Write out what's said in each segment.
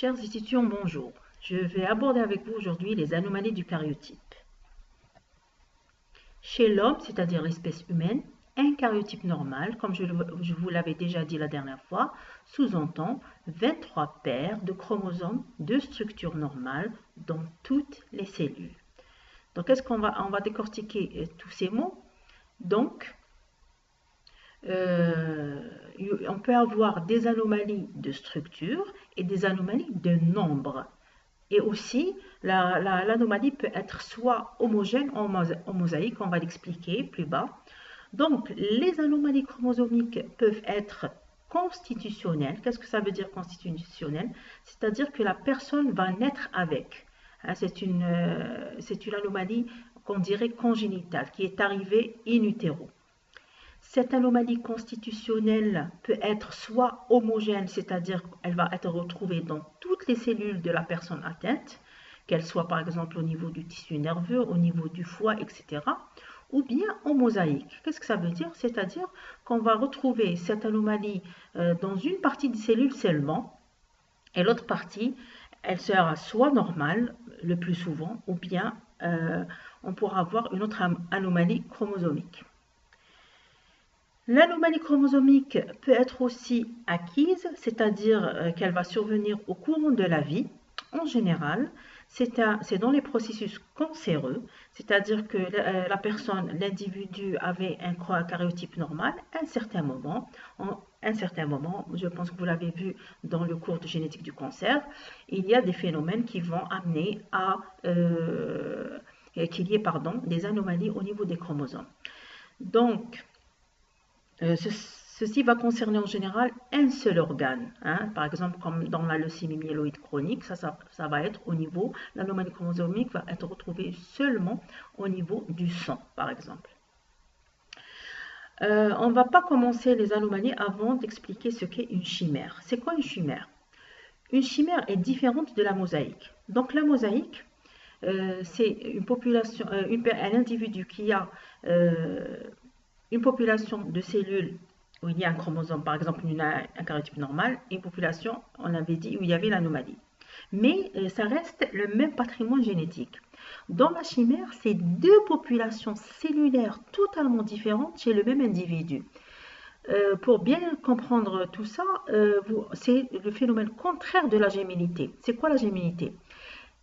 Chers étudiants, bonjour. Je vais aborder avec vous aujourd'hui les anomalies du karyotype. Chez l'homme, c'est-à-dire l'espèce humaine, un karyotype normal, comme je vous l'avais déjà dit la dernière fois, sous-entend 23 paires de chromosomes de structure normale dans toutes les cellules. Donc, est-ce qu'on va décortiquer tous ces mots? Donc, on peut avoir des anomalies de structure et des anomalies de nombre. Et aussi, l'anomalie peut être soit homogène ou mosaïque, on va l'expliquer plus bas. Donc, les anomalies chromosomiques peuvent être constitutionnelles. Qu'est-ce que ça veut dire constitutionnelle? C'est-à-dire que la personne va naître avec. C'est une anomalie qu'on dirait congénitale, qui est arrivée in utero. Cette anomalie constitutionnelle peut être soit homogène, c'est-à-dire qu'elle va être retrouvée dans toutes les cellules de la personne atteinte, qu'elle soit par exemple au niveau du tissu nerveux, au niveau du foie, etc. Ou bien en mosaïque. Qu'est-ce que ça veut dire? C'est-à-dire qu'on va retrouver cette anomalie dans une partie des cellules seulement, et l'autre partie, elle sera soit normale, le plus souvent, ou bien on pourra avoir une autre anomalie chromosomique. L'anomalie chromosomique peut être aussi acquise, c'est-à-dire qu'elle va survenir au cours de la vie. En général, c'est dans les processus cancéreux, c'est-à-dire que la personne, l'individu avait un karyotype normal à un certain moment. Je pense que vous l'avez vu dans le cours de génétique du cancer, il y a des phénomènes qui vont amener à qu'il y ait des anomalies au niveau des chromosomes. Donc, ceci va concerner en général un seul organe, par exemple comme dans la leucémie myéloïde chronique, ça va être au niveau, l'anomalie chromosomique va être retrouvée seulement au niveau du sang par exemple. On ne va pas commencer les anomalies avant d'expliquer ce qu'est une chimère. C'est quoi une chimère? Une chimère est différente de la mosaïque. Donc la mosaïque, c'est une population, un individu qui a une population de cellules où il y a un chromosome, par exemple un karyotype normal, et une population, on avait dit, où il y avait l'anomalie. Mais ça reste le même patrimoine génétique. Dans la chimère, c'est deux populations cellulaires totalement différentes chez le même individu. Pour bien comprendre tout ça, c'est le phénomène contraire de la gémellité. C'est quoi la gémellité?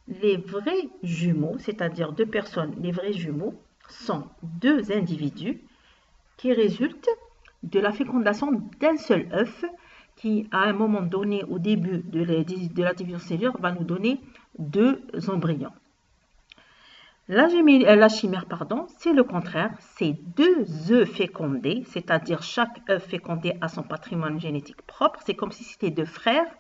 Les vrais jumeaux, c'est-à-dire deux personnes, les vrais jumeaux, sont deux individus qui résulte de la fécondation d'un seul œuf qui, à un moment donné, au début de la division cellulaire, va nous donner deux embryons. La chimère, c'est le contraire, c'est deux œufs fécondés, c'est-à-dire chaque œuf fécondé a son patrimoine génétique propre, c'est comme si c'était deux frères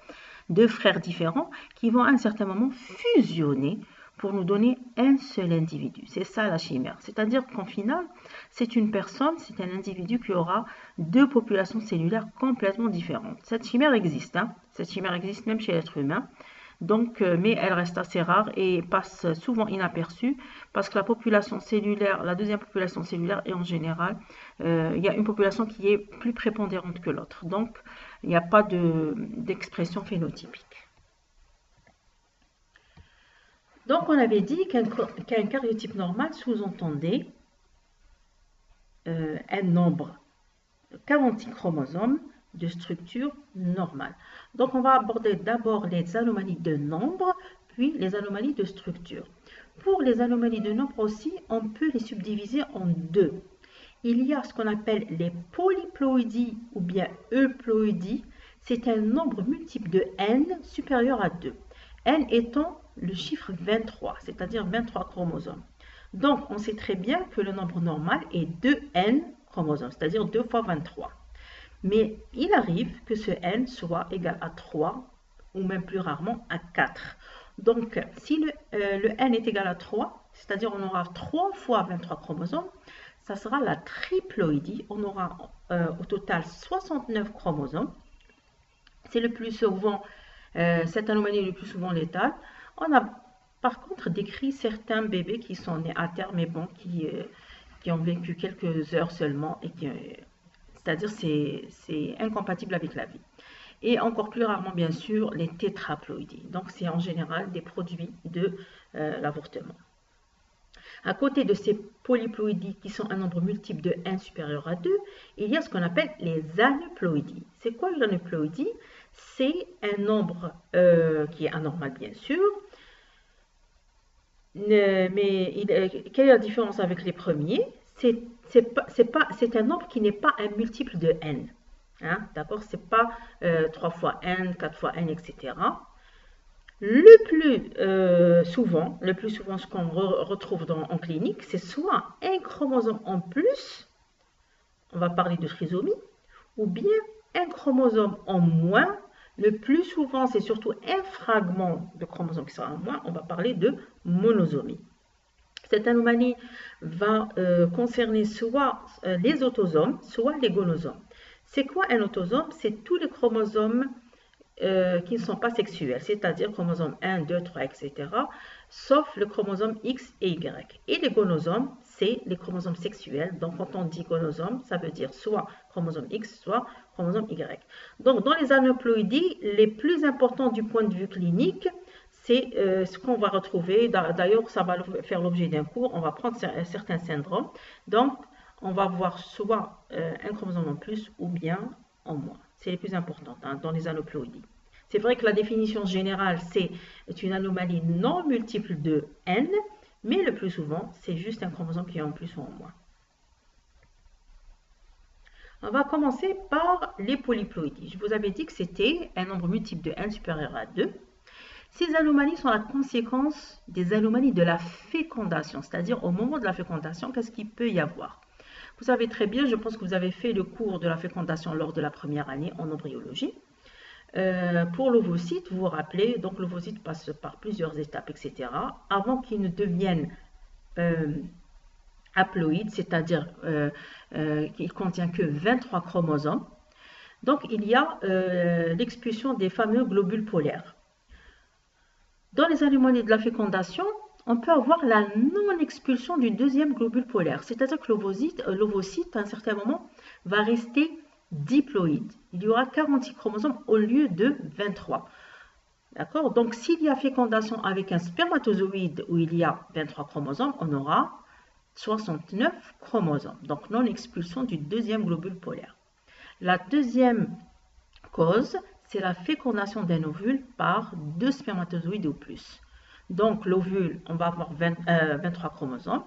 différents qui vont à un certain moment fusionner pour nous donner un seul individu. C'est ça la chimère. C'est-à-dire qu'en final, c'est une personne, c'est un individu qui aura deux populations cellulaires complètement différentes. Cette chimère existe, cette chimère existe même chez l'être humain. Donc, mais elle reste assez rare et passe souvent inaperçue parce que la population cellulaire, la deuxième population cellulaire est en général, il y a une population qui est plus prépondérante que l'autre. Donc, il n'y a pas d'expression phénotypique. Donc, on avait dit qu'un karyotype normal sous-entendait un nombre 46 chromosomes de structure normale. Donc, on va aborder d'abord les anomalies de nombre, puis les anomalies de structure. Pour les anomalies de nombre aussi, on peut les subdiviser en deux. Il y a ce qu'on appelle les polyploïdies ou bien euploïdies. C'est un nombre multiple de n supérieur à 2. N étant le chiffre 23, c'est-à-dire 23 chromosomes. Donc, on sait très bien que le nombre normal est 2n chromosomes, c'est-à-dire 2 fois 23. Mais il arrive que ce n soit égal à 3 ou même plus rarement à 4. Donc, si le n est égal à 3, c'est-à-dire on aura 3 fois 23 chromosomes, ça sera la triploïdie. On aura au total 69 chromosomes. C'est le plus souvent, cette anomalie est le plus souvent létale. On a par contre décrit certains bébés qui sont nés à terme, mais bon, qui ont vécu quelques heures seulement, et c'est-à-dire c'est incompatible avec la vie. et encore plus rarement, bien sûr, les tétraploïdies. Donc, c'est en général des produits de l'avortement. À côté de ces polyploïdies qui sont un nombre multiple de n supérieur à 2, il y a ce qu'on appelle les aneuploïdies. C'est quoi une aneuploïdie? C'est un nombre qui est anormal, bien sûr, mais quelle est la différence avec les premiers? C'est un nombre qui n'est pas un multiple de n. Hein, d'accord? C'est pas 3 fois n, 4 fois n, etc. Le plus souvent, ce qu'on retrouve en clinique, c'est soit un chromosome en plus, on va parler de trisomie, ou bien un chromosome en moins. Le plus souvent, c'est surtout un fragment de chromosome qui sera en moins, on va parler de monosomie. Cette anomalie va concerner soit les autosomes, soit les gonosomes. C'est quoi un autosome? C'est tous les chromosomes qui ne sont pas sexuels, c'est-à-dire chromosomes 1, 2, 3, etc., sauf le chromosome X et Y. Et les gonosomes, c'est les chromosomes sexuels. Donc, quand on dit gonosome, ça veut dire soit chromosome X, soit chromosome Y. Donc, dans les aneuploïdies, les plus importants du point de vue clinique, c'est ce qu'on va retrouver. D'ailleurs, ça va faire l'objet d'un cours. On va prendre certains syndromes. Donc, on va voir soit un chromosome en plus ou bien en moins. C'est les plus importantes dans les aneuploïdies. C'est vrai que la définition générale, c'est une anomalie non multiple de n, mais le plus souvent, c'est juste un chromosome qui est en plus ou en moins. On va commencer par les polyploïdies. Je vous avais dit que c'était un nombre multiple de n supérieur à 2. Ces anomalies sont la conséquence des anomalies de la fécondation, c'est-à-dire au moment de la fécondation, qu'est-ce qu'il peut y avoir? Vous savez très bien, je pense que vous avez fait le cours de la fécondation lors de la première année en embryologie. Pour l'ovocyte, vous vous rappelez, donc l'ovocyte passe par plusieurs étapes, etc. Avant qu'il ne devienne haploïde, c'est-à-dire qu'il ne contient que 23 chromosomes. Donc, il y a l'expulsion des fameux globules polaires. Dans les anomalies de la fécondation, on peut avoir la non-expulsion du deuxième globule polaire, c'est-à-dire que l'ovocyte, à un certain moment, va rester diploïde. Il y aura 46 chromosomes au lieu de 23. D'accord? Donc, s'il y a fécondation avec un spermatozoïde où il y a 23 chromosomes, on aura 69 chromosomes. Donc, non-expulsion du deuxième globule polaire. La deuxième cause, c'est la fécondation d'un ovule par 2 spermatozoïdes ou plus. Donc, l'ovule, on va avoir 23 chromosomes.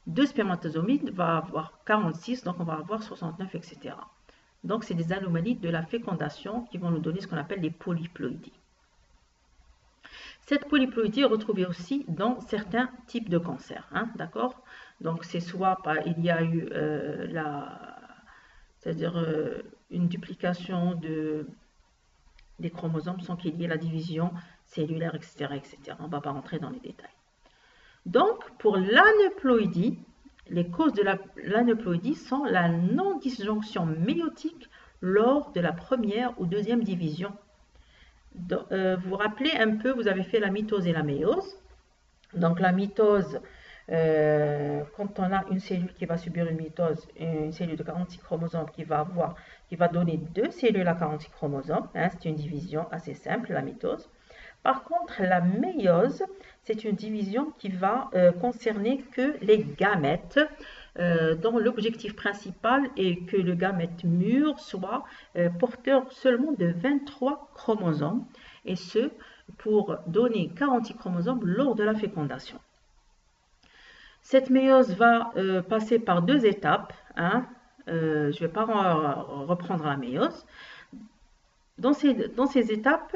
2 spermatozoïdes va avoir 46, donc on va avoir 69, etc. Donc, c'est des anomalies de la fécondation qui vont nous donner ce qu'on appelle les polyploïdies. Cette polyploïdie est retrouvée aussi dans certains types de cancers. Hein, d'accord? Donc, c'est soit il y a eu une duplication des chromosomes sans qu'il y ait la division cellulaire, etc., etc. On ne va pas rentrer dans les détails. Donc, pour l'aneuploïdie, les causes de l'aneuploïdie sont la non-disjonction méiotique lors de la première ou deuxième division. Donc, vous vous rappelez un peu, vous avez fait la mitose et la méiose. Donc, la mitose, quand on a une cellule qui va subir une mitose, une cellule de 46 chromosomes qui va donner 2 cellules à 46 chromosomes, hein, c'est une division assez simple, la mitose. Par contre, la méiose, c'est une division qui va concerner que les gamètes, dont l'objectif principal est que le gamète mûr soit porteur seulement de 23 chromosomes, et ce, pour donner 46 chromosomes lors de la fécondation. Cette méiose va passer par 2 étapes. Hein. Je ne vais pas reprendre la méiose. Dans ces étapes,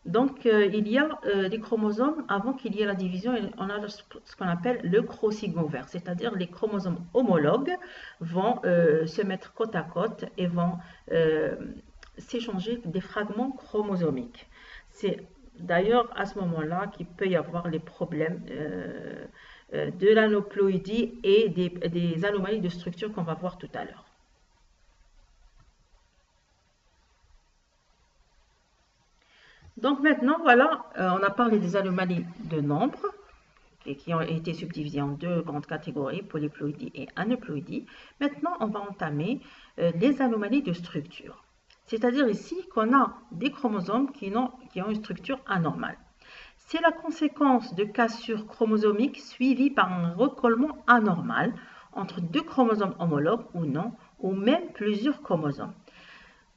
donc, il y a des chromosomes avant qu'il y ait la division. On a ce qu'on appelle le crossing over, c'est-à-dire les chromosomes homologues vont se mettre côte à côte et vont s'échanger des fragments chromosomiques. C'est d'ailleurs à ce moment-là qu'il peut y avoir les problèmes de l'aneuploïdie et des anomalies de structure qu'on va voir tout à l'heure. Donc maintenant, voilà, on a parlé des anomalies de nombre et qui ont été subdivisées en 2 grandes catégories, polyploïdie et aneuploïdie. Maintenant, on va entamer les anomalies de structure. C'est-à-dire ici qu'on a des chromosomes qui ont une structure anormale. C'est la conséquence de cassures chromosomiques suivies par un recollement anormal entre deux chromosomes homologues ou non, ou même plusieurs chromosomes.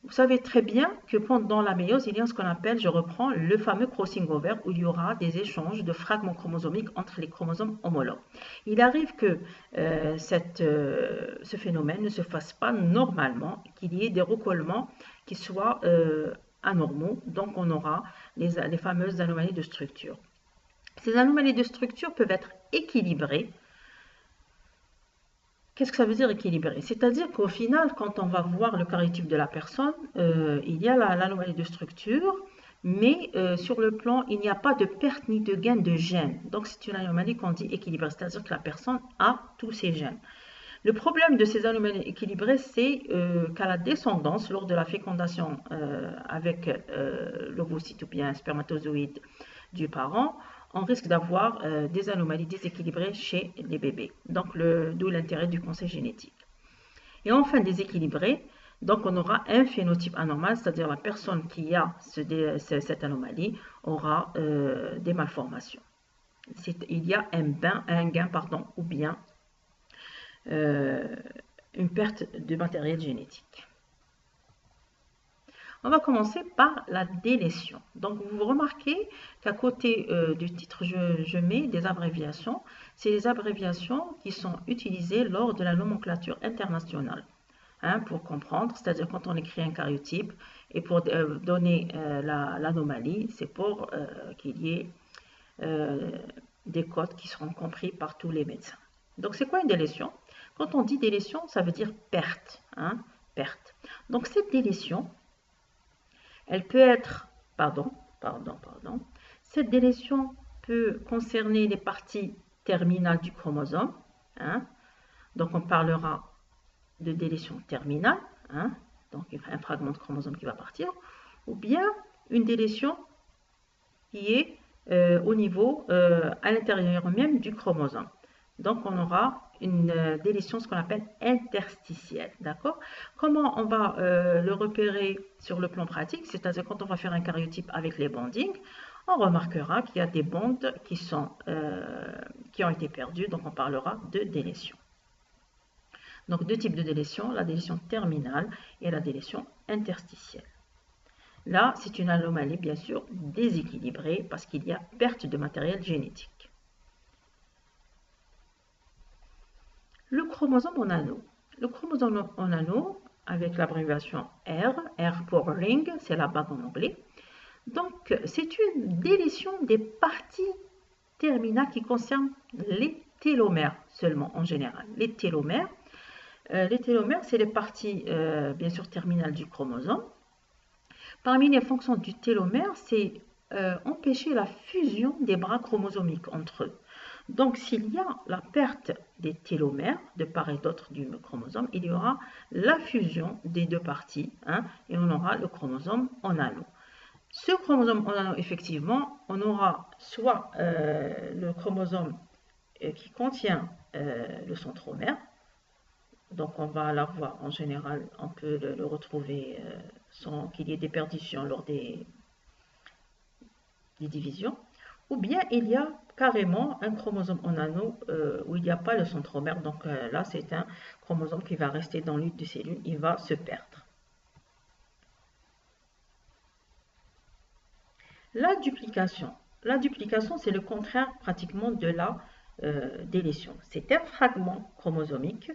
Vous savez très bien que pendant la méiose, il y a ce qu'on appelle, je reprends, le fameux crossing over, où il y aura des échanges de fragments chromosomiques entre les chromosomes homologues. Il arrive que ce phénomène ne se fasse pas normalement, qu'il y ait des recollements qui soient anormaux, donc on aura les fameuses anomalies de structure. Ces anomalies de structure peuvent être équilibrées. Qu'est-ce que ça veut dire équilibré? C'est-à-dire qu'au final, quand on va voir le karyotype de la personne, il y a l'anomalie de structure, mais sur le plan, il n'y a pas de perte ni de gain de gènes. Donc c'est une anomalie qu'on dit équilibrée, c'est-à-dire que la personne a tous ses gènes. Le problème de ces anomalies équilibrées, c'est qu'à la descendance, lors de la fécondation avec l'ovocyte ou bien spermatozoïde du parent, on risque d'avoir des anomalies déséquilibrées chez les bébés. Donc, d'où l'intérêt du conseil génétique. Et enfin, déséquilibré, donc on aura un phénotype anormal, c'est-à-dire la personne qui a cette anomalie aura des malformations. Il y a un gain, ou bien une perte de matériel génétique. On va commencer par la délétion. Donc, vous remarquez qu'à côté du titre, je mets des abréviations. C'est les abréviations qui sont utilisées lors de la nomenclature internationale. Hein, pour comprendre, c'est-à-dire quand on écrit un karyotype et pour donner l'anomalie, c'est pour qu'il y ait des codes qui seront compris par tous les médecins. Donc, c'est quoi une délétion? Quand on dit délétion, ça veut dire perte. Hein, perte. Donc, cette délétion, elle peut être, cette délétion peut concerner les parties terminales du chromosome. Hein, donc, on parlera de délétion terminale. Hein, donc, un fragment de chromosome qui va partir. Ou bien une délétion qui est au niveau, à l'intérieur même du chromosome. Donc, on aura une délétion, ce qu'on appelle interstitielle. D'accord? Comment on va le repérer sur le plan pratique? C'est-à-dire quand on va faire un karyotype avec les bondings, on remarquera qu'il y a des bonds qui ont été perdus. Donc, on parlera de délétion. Donc, deux types de délétion, la délétion terminale et la délétion interstitielle. Là, c'est une anomalie, bien sûr, déséquilibrée parce qu'il y a perte de matériel génétique. Le chromosome en anneau. Le chromosome en anneau, avec l'abréviation R, R pour ring, c'est la bague en anglais. Donc, c'est une délétion des parties terminales qui concernent les télomères seulement, en général. Les télomères, c'est les parties, bien sûr, terminales du chromosome. Parmi les fonctions du télomère, c'est empêcher la fusion des bras chromosomiques entre eux. Donc, s'il y a la perte des télomères de part et d'autre du chromosome, il y aura la fusion des deux parties, hein, et on aura le chromosome en anneau. Ce chromosome en anneau, effectivement, on aura soit le chromosome qui contient le centromère, donc on va l'avoir en général, on peut le retrouver sans qu'il y ait des perditions lors des divisions, ou bien il y a carrément un chromosome en anneau où il n'y a pas le centromère. Donc là, c'est un chromosome qui va rester dans l'une des cellules, il va se perdre. La duplication. La duplication, c'est le contraire pratiquement de la délétion. C'est un fragment chromosomique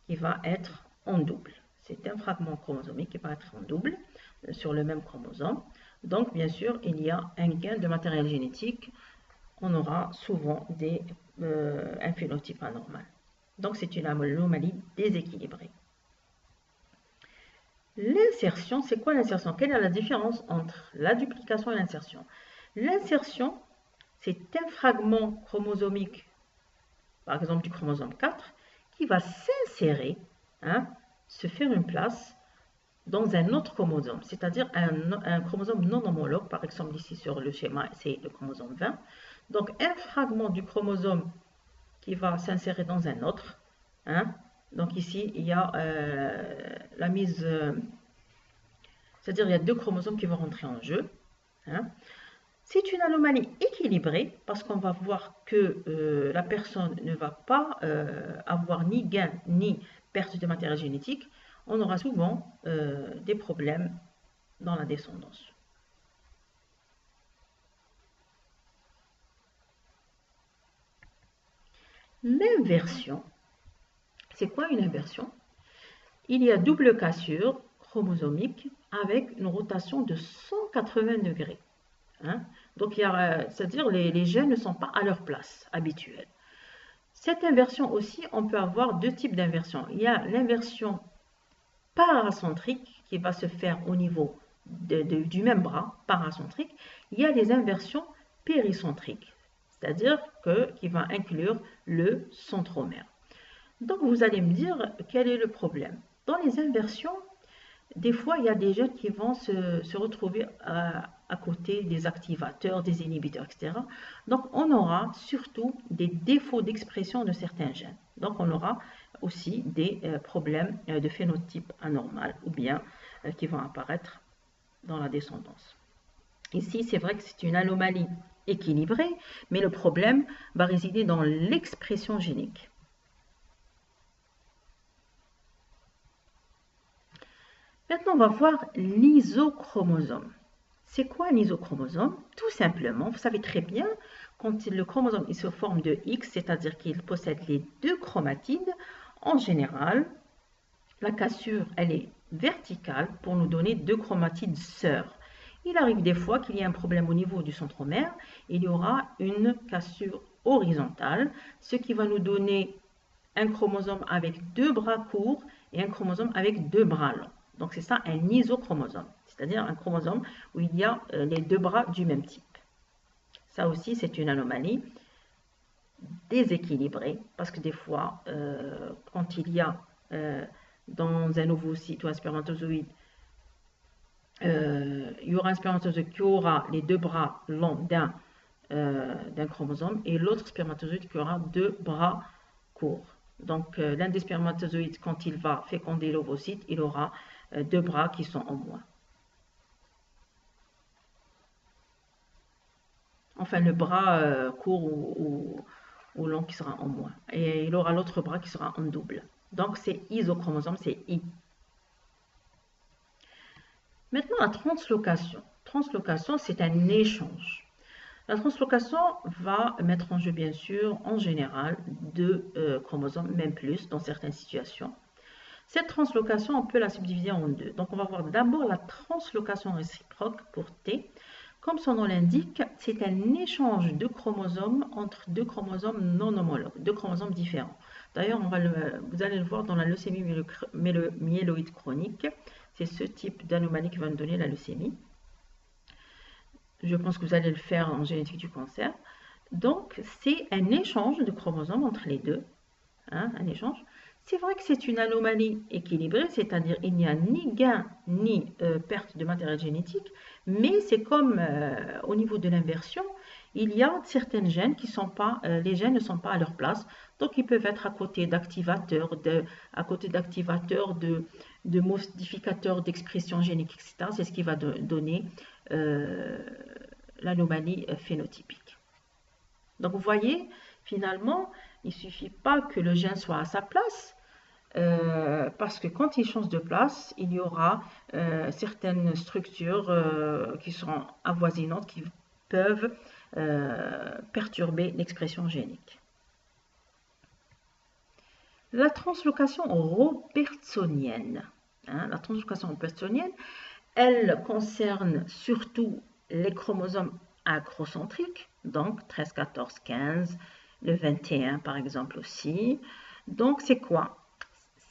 qui va être en double. C'est un fragment chromosomique qui va être en double sur le même chromosome. Donc, bien sûr, il y a un gain de matériel génétique. On aura souvent un phénotype anormal. Donc, c'est une anomalie déséquilibrée. L'insertion, c'est quoi l'insertion? Quelle est la différence entre la duplication et l'insertion? L'insertion, c'est un fragment chromosomique, par exemple du chromosome 4, qui va s'insérer, hein, se faire une place dans un autre chromosome, c'est-à-dire un chromosome non homologue, par exemple ici sur le schéma, c'est le chromosome 20. Donc, un fragment du chromosome qui va s'insérer dans un autre. Hein. Donc, ici, il y a la mise c'est-à-dire il y a deux chromosomes qui vont rentrer en jeu. Hein. C'est une anomalie équilibrée parce qu'on va voir que la personne ne va pas avoir ni gain ni perte de matériel génétique. On aura souvent des problèmes dans la descendance. L'inversion, c'est quoi une inversion? Il y a double cassure chromosomique avec une rotation de 180 degrés. Hein? Donc, c'est-à-dire les gènes ne sont pas à leur place habituelle. Cette inversion aussi, on peut avoir deux types d'inversions. Il y a l'inversion paracentrique qui va se faire au niveau du même bras, paracentrique. Il y a les inversions péricentriques, c'est-à-dire qui va inclure le centromère. Donc, vous allez me dire quel est le problème. Dans les inversions, des fois, il y a des gènes qui vont se retrouver à côté des activateurs, des inhibiteurs, etc. Donc, on aura surtout des défauts d'expression de certains gènes. Donc, on aura aussi des problèmes de phénotype anormal ou bien qui vont apparaître dans la descendance. Ici, c'est vrai que c'est une anomalie équilibrée, mais le problème va résider dans l'expression génique. Maintenant, on va voir l'isochromosome. C'est quoi un isochromosome? Tout simplement, vous savez très bien, quand le chromosome il se forme de X, c'est-à-dire qu'il possède les deux chromatides, en général, la cassure, elle est verticale pour nous donner deux chromatides sœurs. Il arrive des fois qu'il y ait un problème au niveau du centromère, il y aura une cassure horizontale, ce qui va nous donner un chromosome avec deux bras courts et un chromosome avec deux bras longs. Donc c'est ça un isochromosome, c'est-à-dire un chromosome où il y a les deux bras du même type. Ça aussi c'est une anomalie déséquilibrée parce que des fois quand il y a dans un ovocyte ou un spermatozoïde, il y aura un spermatozoïde qui aura les deux bras longs d'un chromosome et l'autre spermatozoïde qui aura deux bras courts. Donc l'un des spermatozoïdes, quand il va féconder l'ovocyte, il aura deux bras qui sont en moins. Enfin, le bras court ou long qui sera en moins. Et il aura l'autre bras qui sera en double. Donc c'est isochromosome, c'est I. Maintenant, la translocation. Translocation, c'est un échange. La translocation va mettre en jeu, bien sûr, en général, deux chromosomes, même plus, dans certaines situations. Cette translocation, on peut la subdiviser en deux. Donc, on va voir d'abord la translocation réciproque pour T. Comme son nom l'indique, c'est un échange de chromosomes entre deux chromosomes non homologues, deux chromosomes différents. D'ailleurs, vous allez le voir dans la leucémie myéloïde chronique. C'est ce type d'anomalie qui va nous donner la leucémie. Je pense que vous allez le faire en génétique du cancer. Donc, c'est un échange de chromosomes entre les deux. Hein, un échange. C'est vrai que c'est une anomalie équilibrée, c'est-à-dire il n'y a ni gain ni perte de matériel génétique, mais c'est comme au niveau de l'inversion, il y a certains gènes qui sont pas, les gènes ne sont pas à leur place, donc ils peuvent être à côté d'activateurs, de modificateurs d'expression génique, etc. C'est ce qui va donner l'anomalie phénotypique. Donc vous voyez, finalement, il ne suffit pas que le gène soit à sa place, parce que quand il change de place, il y aura certaines structures qui seront avoisinantes, qui peuvent perturber l'expression génique. La translocation robertsonienne. Hein, la translocation robertsonienne, elle concerne surtout les chromosomes acrocentriques, donc 13, 14, 15, le 21 par exemple aussi. Donc c'est quoi?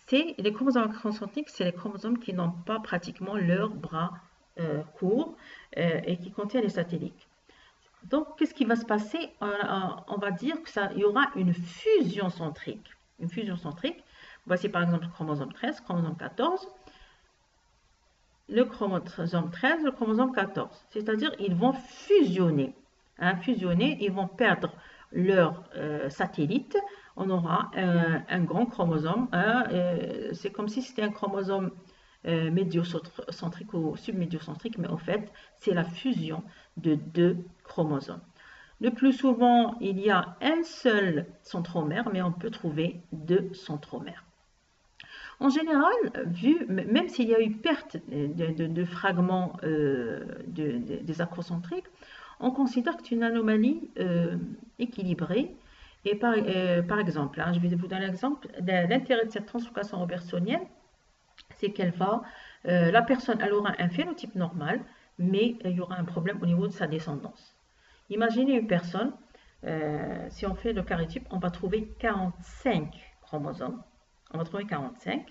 C'est les chromosomes acrocentriques, c'est les chromosomes qui n'ont pas pratiquement leurs bras courts et qui contiennent les satellites. Donc qu'est-ce qui va se passer? On va dire qu'il y aura une fusion centrique. Une fusion centrique. Voici par exemple le chromosome 13, chromosome 14. Le chromosome 13, le chromosome 14. C'est-à-dire ils vont fusionner. Hein, fusionner, ils vont perdre leur satellite. On aura un grand chromosome. C'est comme si c'était un chromosome médiocentrique ou submédiocentrique, mais en fait, c'est la fusion de deux chromosomes. Le plus souvent, il y a un seul centromère, mais on peut trouver deux centromères. En général, même s'il y a eu perte de fragments des acrocentriques, on considère que c'est une anomalie équilibrée. Et par exemple, je vais vous donner l'exemple, l'intérêt de cette translocation robertsonienne, c'est la personne elle aura un phénotype normal, mais il y aura un problème au niveau de sa descendance. Imaginez une personne, si on fait le karyotype, on va trouver 45 chromosomes. On va trouver 45,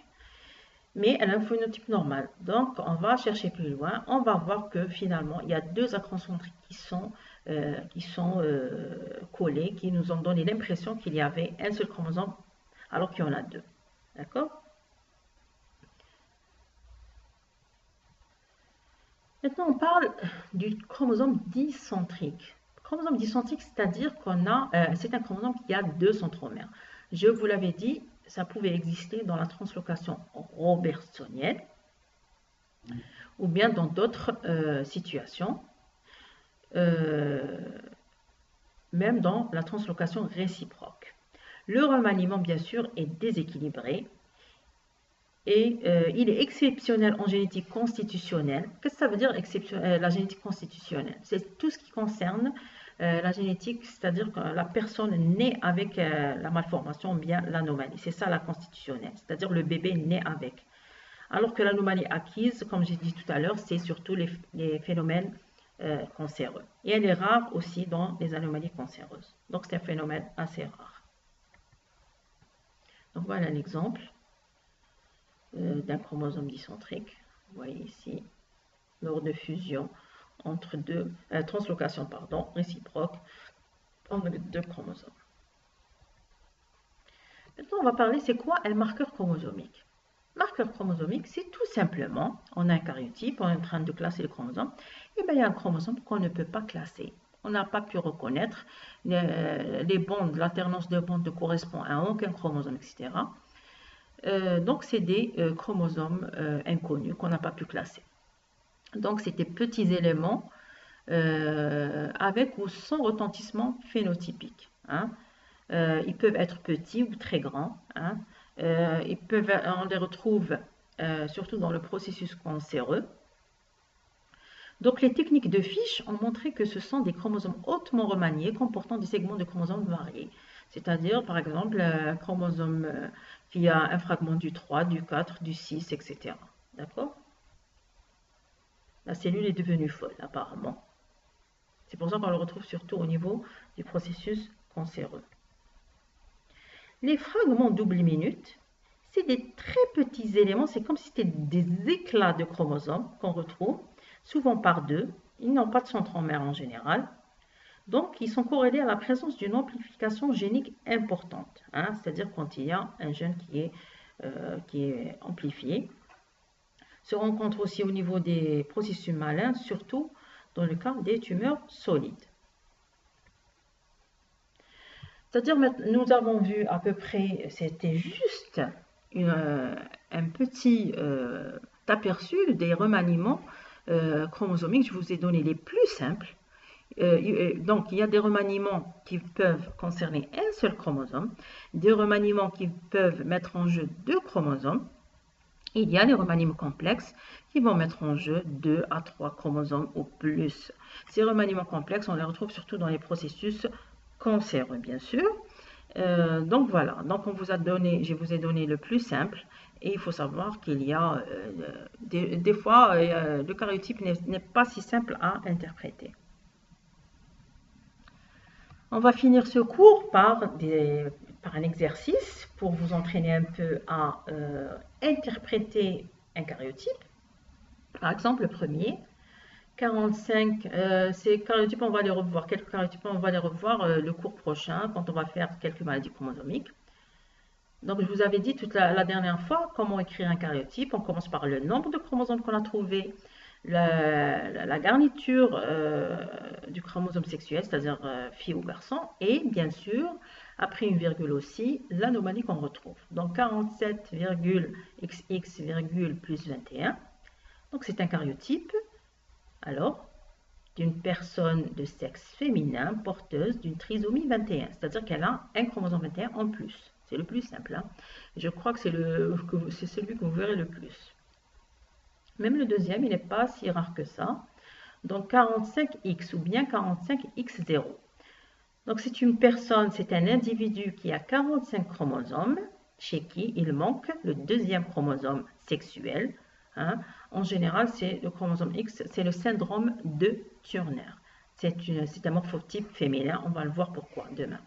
mais elle a un phénotype normal. Donc, on va chercher plus loin. On va voir que finalement, il y a deux acrocentriques qui sont collés, qui nous ont donné l'impression qu'il y avait un seul chromosome, alors qu'il y en a deux. D'accord? Maintenant, on parle du chromosome dicentrique. Chromosome dicentrique, c'est-à-dire c'est un chromosome qui a deux centromères. Je vous l'avais dit, ça pouvait exister dans la translocation robertsonienne ou bien dans d'autres situations, même dans la translocation réciproque. Le remaniement, bien sûr, est déséquilibré. Et il est exceptionnel en génétique constitutionnelle. Qu'est-ce que ça veut dire la génétique constitutionnelle? C'est tout ce qui concerne la génétique, c'est-à-dire que la personne naît avec la malformation ou bien l'anomalie. C'est ça la constitutionnelle, c'est-à-dire le bébé naît avec. Alors que l'anomalie acquise, comme j'ai dit tout à l'heure, c'est surtout les phénomènes cancéreux. Et elle est rare aussi dans les anomalies cancéreuses. Donc c'est un phénomène assez rare. Donc voilà un exemple d'un chromosome dicentrique. Vous voyez ici, lors de fusion entre translocation réciproque entre deux chromosomes. Maintenant, on va parler, c'est quoi un marqueur chromosomique? Marqueur chromosomique, c'est tout simplement, on a un karyotype, on est en train de classer le chromosome, et bien il y a un chromosome qu'on ne peut pas classer. On n'a pas pu reconnaître les bandes, l'alternance de bandes ne correspond à aucun chromosome, etc. Donc, c'est des chromosomes inconnus qu'on n'a pas pu classer. Donc, c'est des petits éléments avec ou sans retentissement phénotypique. Hein. Ils peuvent être petits ou très grands. Hein. On les retrouve surtout dans le processus cancéreux. Donc, les techniques de fiche ont montré que ce sont des chromosomes hautement remaniés comportant des segments de chromosomes variés. C'est-à-dire, par exemple, un chromosome qui a un fragment du 3, du 4, du 6, etc. D'accord? La cellule est devenue folle, apparemment. C'est pour ça qu'on le retrouve surtout au niveau du processus cancéreux. Les fragments double minute, c'est des très petits éléments, c'est comme si c'était des éclats de chromosomes qu'on retrouve, souvent par deux. Ils n'ont pas de centromère en général. Donc, ils sont corrélés à la présence d'une amplification génique importante, hein, c'est-à-dire quand il y a un gène qui est amplifié. Se rencontre aussi au niveau des processus malins, surtout dans le cas des tumeurs solides. C'est-à-dire, nous avons vu à peu près, c'était juste un petit aperçu des remaniements chromosomiques. Je vous ai donné les plus simples. Donc, il y a des remaniements qui peuvent concerner un seul chromosome, des remaniements qui peuvent mettre en jeu deux chromosomes. Et il y a les remaniements complexes qui vont mettre en jeu 2 à 3 chromosomes ou plus. Ces remaniements complexes, on les retrouve surtout dans les processus cancéreux, bien sûr. Donc voilà, donc je vous ai donné le plus simple. Et il faut savoir qu'il y a des fois, le karyotype n'est pas si simple à interpréter. On va finir ce cours par un exercice pour vous entraîner un peu à interpréter un karyotype. Par exemple, le premier, 45, ces karyotypes, on va les revoir. Quelques karyotypes, on va les revoir le cours prochain quand on va faire quelques maladies chromosomiques. Donc, je vous avais dit la dernière fois comment écrire un karyotype. On commence par le nombre de chromosomes qu'on a trouvé, la garniture du chromosome sexuel, c'est-à-dire fille ou garçon, et bien sûr, après une virgule aussi, l'anomalie qu'on retrouve. Donc 47,XX, plus 21. Donc c'est un karyotype, alors, d'une personne de sexe féminin porteuse d'une trisomie 21, c'est-à-dire qu'elle a un chromosome 21 en plus. C'est le plus simple. Hein. Je crois que c'est celui que vous verrez le plus. Même le deuxième, il n'est pas si rare que ça. Donc 45X ou bien 45X0. Donc c'est une personne, c'est un individu qui a 45 chromosomes, chez qui il manque le deuxième chromosome sexuel. Hein. En général, c'est le chromosome X, c'est le syndrome de Turner. C'est un morphotype féminin, on va le voir pourquoi demain.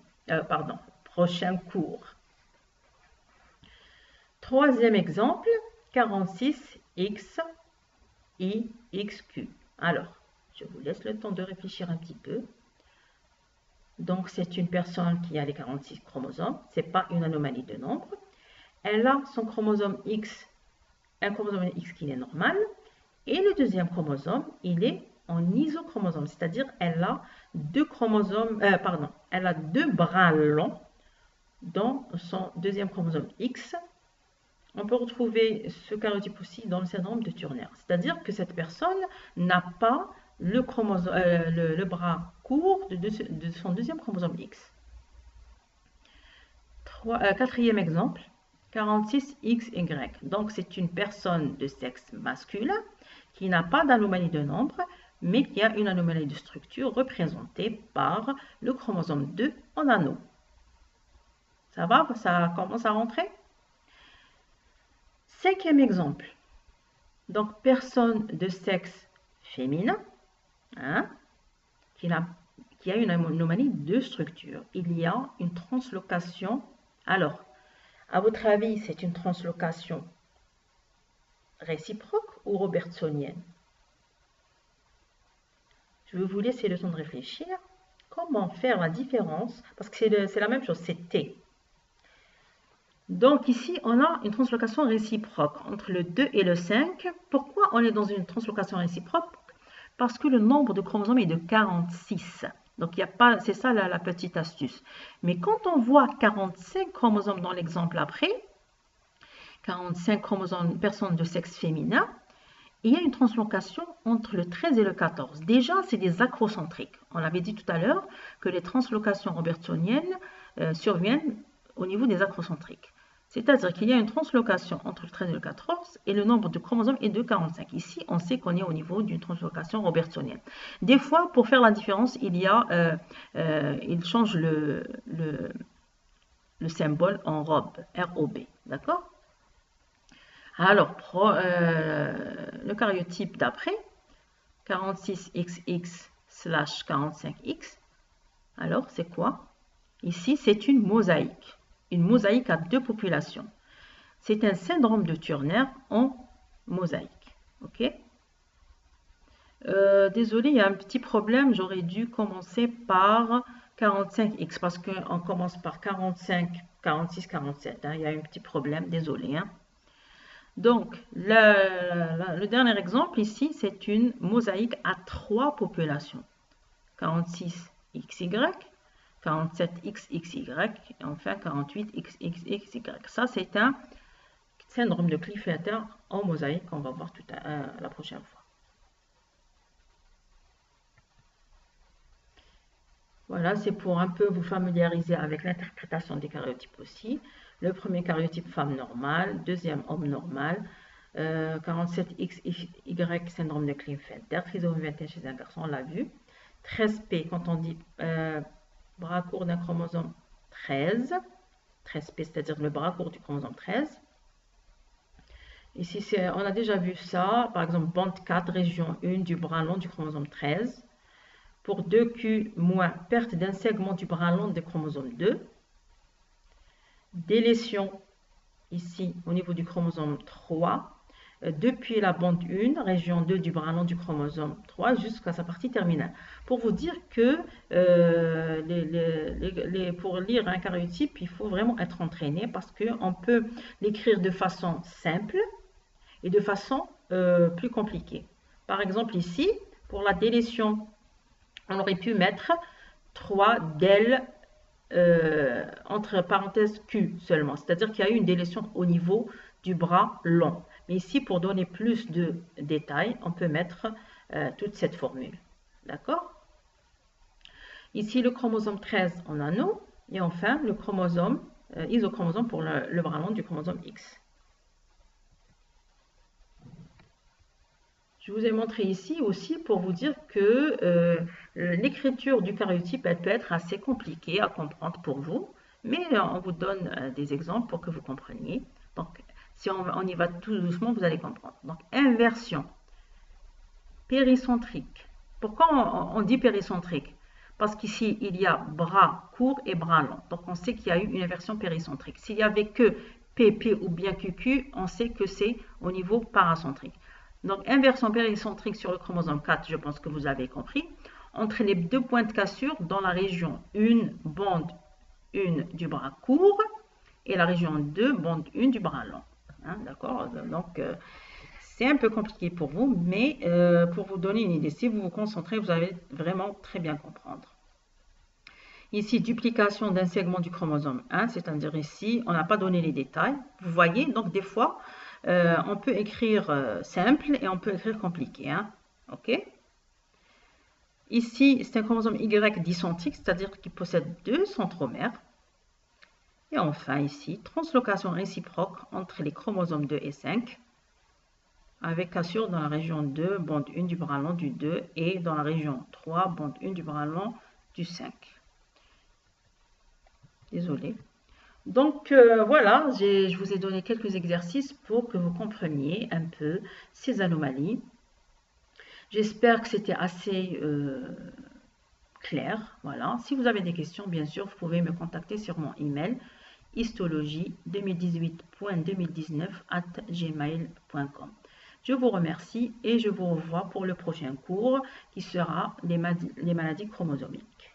Prochain cours. Troisième exemple, 46X, IXQ. Alors, je vous laisse le temps de réfléchir un petit peu. Donc, c'est une personne qui a les 46 chromosomes. Ce n'est pas une anomalie de nombre. Elle a son chromosome X, un chromosome X qui est normal. Et le deuxième chromosome, il est en isochromosome. C'est-à-dire, elle a deux chromosomes, elle a deux bras longs dans son deuxième chromosome X. On peut retrouver ce karyotype aussi dans le syndrome de Turner. C'est-à-dire que cette personne n'a pas le bras court de son deuxième chromosome X. Quatrième exemple, 46XY. Donc, c'est une personne de sexe masculin qui n'a pas d'anomalie de nombre, mais qui a une anomalie de structure représentée par le chromosome 2 en anneau. Ça va? Ça commence à rentrer? Cinquième exemple. Donc, personne de sexe féminin, hein, qui a une anomalie de structure. Il y a une translocation. Alors, à votre avis, c'est une translocation réciproque ou robertsonienne? Je vais vous laisser le temps de réfléchir. Comment faire la différence? Parce que c'est la même chose, c'est T. Donc ici, on a une translocation réciproque entre le 2 et le 5. Pourquoi on est dans une translocation réciproque? Parce que le nombre de chromosomes est de 46. Donc, c'est ça la petite astuce. Mais quand on voit 45 chromosomes dans l'exemple après, 45 chromosomes personnes de sexe féminin, il y a une translocation entre le 13 et le 14. Déjà, c'est des acrocentriques. On avait dit tout à l'heure que les translocations robertsoniennes surviennent au niveau des acrocentriques. C'est-à-dire qu'il y a une translocation entre le 13 et le 14 et le nombre de chromosomes est de 45. Ici, on sait qu'on est au niveau d'une translocation robertsonienne. Des fois, pour faire la différence, il change le symbole en ROB, ROB. D'accord? Alors, le karyotype d'après, 46XX/45X, alors c'est quoi? Ici, c'est une mosaïque. Une mosaïque à deux populations. C'est un syndrome de Turner en mosaïque. Ok? Désolé, il y a un petit problème. J'aurais dû commencer par 45X parce qu'on commence par 45, 46, 47. Hein. Il y a un petit problème. Désolé. Hein. Donc, le dernier exemple ici, c'est une mosaïque à trois populations. 46XY, 47XXY et enfin 48XXXY. Ça, c'est un syndrome de Klippel en mosaïque qu'on va voir la prochaine fois. Voilà, c'est pour un peu vous familiariser avec l'interprétation des karyotypes aussi. Le premier karyotype femme normale, deuxième homme normal, 47XY syndrome de Klippel, trisomie 21 chez un garçon, on l'a vu. 13P, quand on dit bras court d'un chromosome 13, 13P, c'est-à-dire le bras court du chromosome 13. Ici, on a déjà vu ça, par exemple, bande 4, région 1 du bras long du chromosome 13. Pour 2Q-, perte d'un segment du bras long du chromosome 2. Délétion, ici, au niveau du chromosome 3. Depuis la bande 1, région 2 du bras long du chromosome 3 jusqu'à sa partie terminale. Pour vous dire que pour lire un karyotype, il faut vraiment être entraîné parce qu'on peut l'écrire de façon simple et de façon plus compliquée. Par exemple, ici, pour la délétion, on aurait pu mettre 3 del entre parenthèses Q seulement. C'est-à-dire qu'il y a eu une délétion au niveau du bras long. Mais ici, pour donner plus de détails, on peut mettre toute cette formule. D'accord? Ici, le chromosome 13 en anneau. Et enfin, le chromosome, isochromosome pour le bras long du chromosome X. Je vous ai montré ici aussi pour vous dire que l'écriture du karyotype, elle peut être assez compliquée à comprendre pour vous, mais on vous donne des exemples pour que vous compreniez. Donc, si on y va tout doucement, vous allez comprendre. Donc, inversion péricentrique. Pourquoi on dit péricentrique? Parce qu'ici, il y a bras court et bras long. Donc, on sait qu'il y a eu une inversion péricentrique. S'il n'y avait que PP ou bien QQ, on sait que c'est au niveau paracentrique. Donc, inversion péricentrique sur le chromosome 4, je pense que vous avez compris. Entre les deux points de cassure dans la région 1, bande 1 du bras court et la région 2, bande 1 du bras long. Hein, d'accord? Donc, c'est un peu compliqué pour vous, mais pour vous donner une idée, si vous vous concentrez, vous allez vraiment très bien comprendre. Ici, duplication d'un segment du chromosome 1, c'est-à-dire ici, on n'a pas donné les détails. Vous voyez, donc des fois, on peut écrire simple et on peut écrire compliqué. Hein? OK? Ici, c'est un chromosome Y dicentrique, c'est-à-dire qu'il possède 2 centromères. Et enfin, ici, translocation réciproque entre les chromosomes 2 et 5, avec cassure dans la région 2, bande 1 du bras long du 2, et dans la région 3, bande 1 du bras long du 5. Désolée. Donc voilà, je vous ai donné quelques exercices pour que vous compreniez un peu ces anomalies. J'espère que c'était assez clair. Voilà. Si vous avez des questions, bien sûr, vous pouvez me contacter sur mon email histologie2018.2019@gmail.com. Je vous remercie et je vous revois pour le prochain cours qui sera les maladies chromosomiques.